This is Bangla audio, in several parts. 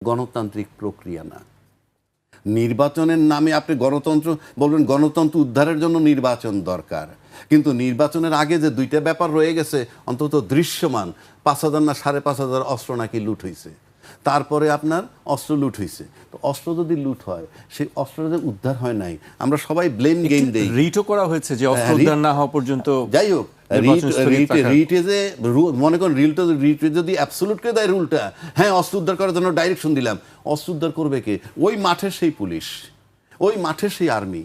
গণতান্ত্রিক প্রক্রিয়া না। নির্বাচনের নামে আপনি গণতন্ত্র বলবেন, গণতন্ত্র উদ্ধারের জন্য নির্বাচন দরকার, কিন্তু নির্বাচনের আগে যে দুইটা ব্যাপার রয়ে গেছে অন্তত দৃশ্যমান, 5,000 না 5,500 অস্ত্র নাকি লুট হয়েছে, তারপরে আপনার অস্ত্র লুট হয়েছে। তো অস্ত্র যদি লুট হয়, সেই অস্ত্র যদি উদ্ধার হয় নাই, আমরা সবাই ব্লেম গেম দেই। রিটও করা হয়েছে যে অস্ত্র উদ্ধার না হওয়া পর্যন্ত। যাই হোক, রিটে যে মনে করেন রিটে যদি অ্যাবসলিউট করে দেয় রুলটা, হ্যাঁ অস্ত্র উদ্ধার করার জন্য ডাইরেকশন দিলাম, অস্ত্র উদ্ধার করবে কে? ওই মাঠের সেই পুলিশ, ওই মাঠের সেই আর্মি।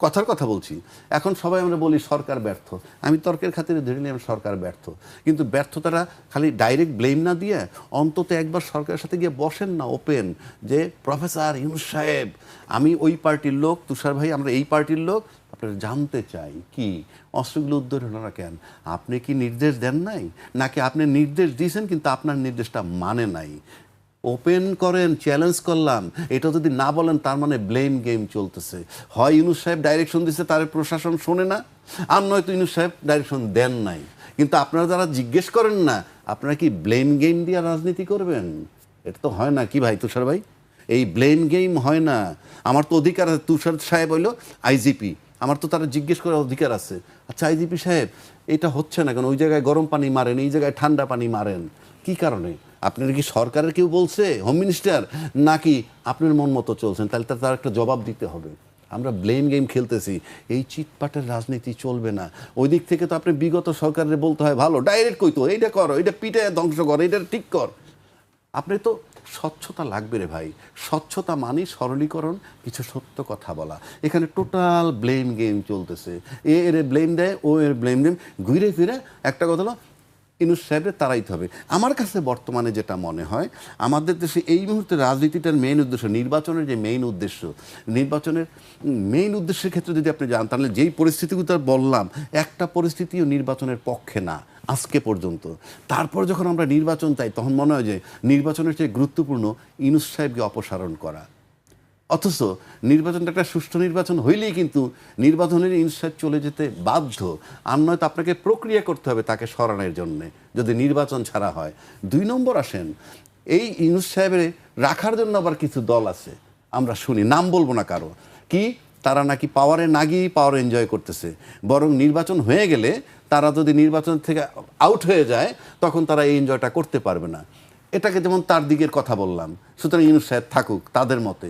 কথার কথা বলছি। এখন সবাই আমরা বলি সরকার ব্যর্থ, আমি তর্কের খাতিরে ধরে নিলাম সরকার ব্যর্থ, কিন্তু ব্যর্থতাটা খালি ডাইরেক্ট ব্লেম না দিয়ে অন্তত একবার সরকারের সাথে গিয়ে বসেন না ওপেন, যে প্রফেসর ইউনূস সাহেব, আমি ওই পার্টির লোক, তুষার ভাই আমরা এই পার্টির লোক, আপনারা জানতে চাই কি অস্ত্রগুলো উদ্ধার হলো না কেন? আপনি কি নির্দেশ দেন নাই, নাকি আপনি নির্দেশ দিয়েছেন কিন্তু আপনার নির্দেশটা মানে নাই? ওপেন করেন, চ্যালেঞ্জ করলাম। এটা যদি না বলেন তার মানে ব্লেম গেম চলতেছে। হয় ইউনূস সাহেব ডাইরেকশন দিচ্ছে, তার প্রশাসন শোনে না, আর নয়তো ইউনূস সাহেব ডাইরেকশন দেন নাই। কিন্তু আপনারা যারা জিজ্ঞেস করেন না, আপনারা কি ব্লেম গেম দিয়ে রাজনীতি করবেন? এটা তো হয় না কি ভাই তুষার ভাই? এই ব্লেম গেম হয় না। আমার তো অধিকার আছে, তুষার সাহেব হইলো আইজিপি, আমার তো তারা জিজ্ঞেস করার অধিকার আছে। আচ্ছা আইজিপি সাহেব, এটা হচ্ছে না কেন? ওই জায়গায় গরম পানি মারেন, এই জায়গায় ঠান্ডা পানি মারেন, কি কারণে? আপনার কি সরকারের কেউ বলছে, হোম মিনিস্টার, নাকি আপনার মন মতো চলছেন? তাহলে তার একটা জবাব দিতে হবে। আমরা ব্লেম গেম খেলতেছি, এই চিটপাটের রাজনীতি চলবে না। ওই দিক থেকে তো আপনি বিগত সরকারের বলতে হয় ভালো, ডাইরেক্ট কইতো এইটা করো, এইটা পিঠে ধ্বংস কর, এইটা ঠিক কর। আপনি তো স্বচ্ছতা লাগবে রে ভাই। স্বচ্ছতা মানে সরলীকরণ, কিছু সত্য কথা বলা। এখানে টোটাল ব্লেম গেম চলতেছে। এর ব্লেম দেয়, ও এর ব্লেম দেয়, ঘুরে ফিরে একটা কথা হলো ইউনূস সাহেবের তাড়াইতে হবে। আমার কাছে বর্তমানে যেটা মনে হয়, আমাদের দেশে এই মুহূর্তে রাজনীতিটার মেইন উদ্দেশ্য, নির্বাচনের যে মেইন উদ্দেশ্য, নির্বাচনের মেইন উদ্দেশ্যের ক্ষেত্রে যদি আপনি যান, তাহলে যেই পরিস্থিতিগুলো বললাম, একটা পরিস্থিতিও নির্বাচনের পক্ষে না আজকে পর্যন্ত। তারপর যখন আমরা নির্বাচন চাই, তখন মনে হয় যে নির্বাচনের চেয়ে গুরুত্বপূর্ণ ইউনূস সাহেবকে অপসারণ করা। অথচ নির্বাচনটা একটা সুষ্ঠু নির্বাচন হইলেই কিন্তু নির্বাচনের ইনসাইড চলে যেতে বাধ্য। আর নয়তো আপনাকে প্রক্রিয়া করতে হবে তাকে সরানোর জন্যে, যদি নির্বাচন ছাড়া হয়। 2 নম্বর আসেন, এই ইউনূস সাহেবের রাখার জন্য আবার কিছু দল আছে, আমরা শুনি, নাম বলবো না কারো, কি তারা নাকি পাওয়ারে না গিয়ে পাওয়ার এনজয় করতেছে, বরং নির্বাচন হয়ে গেলে তারা যদি নির্বাচন থেকে আউট হয়ে যায়, তখন তারা এই এনজয়টা করতে পারবে না। এটাকে যেমন তার দিকের কথা বললাম, সুতরাং ইউনূস সাহেব থাকুক তাদের মতে।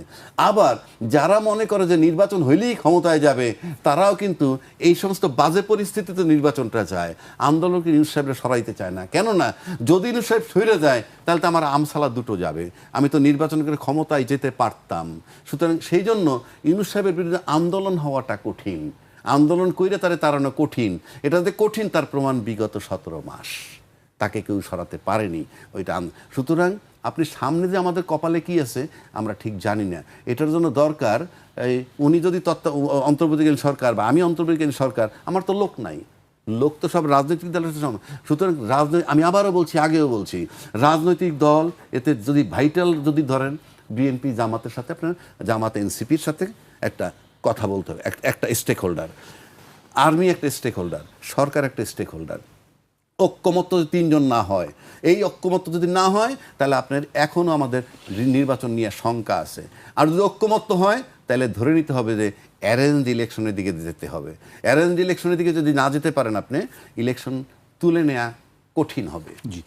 আবার যারা মনে করে যে নির্বাচন হইলেই ক্ষমতায় যাবে, তারাও কিন্তু এই সমস্ত বাজে পরিস্থিতিতে নির্বাচনটা চায়, আন্দোলনকে ইউনূস সাহেবরা সরাইতে চায় না। কেননা যদি ইউনূস সাহেব সরে যায়, তাহলে তো আমার আমসালা দুটো যাবে, আমি তো নির্বাচন করে ক্ষমতায় যেতে পারতাম। সুতরাং সেই জন্য ইউনূস সাহেবের বিরুদ্ধে আন্দোলন হওয়াটা কঠিন, আন্দোলন কইরে তারে তাড়ানো কঠিন। এটা যে কঠিন তার প্রমাণ বিগত 17 মাস তাকে কেউ সরাতে পারেনি ওইটা। সুতরাং আপনি সামনে যে আমাদের কপালে কি আছে আমরা ঠিক জানি না। এটার জন্য দরকার উনি যদি অন্তর্বর্তীকালীন সরকার বা আমি অন্তর্বর্তীকালীন সরকার, আমার তো লোক নাই, লোক তো সব রাজনৈতিক দলের। সুতরাং আমি আবারও বলছি, আগেও বলছি, রাজনৈতিক দল এতে যদি ভাইটাল যদি ধরেন বিএনপি জামাতের সাথে, আপনার জামাত এনসিপির সাথে একটা কথা বলতে হবে, একটা স্টেক হোল্ডার, আর্মি একটা স্টেক হোল্ডার, সরকার একটা স্টেক হোল্ডার। ঐক্যমত্য যদি 3 জন না হয়, এই ঐক্যমত্য যদি না হয়, তাহলে আপনার এখনও আমাদের নির্বাচন নিয়ে শঙ্কা আছে। আর যদি ঐক্যমত্য হয়, তাহলে ধরে নিতে হবে যে অ্যারেঞ্জ ইলেকশনের দিকে যেতে হবে। অ্যারেঞ্জ ইলেকশনের দিকে যদি না যেতে পারেন আপনি, ইলেকশন তুলে নেওয়া কঠিন হবে। জি।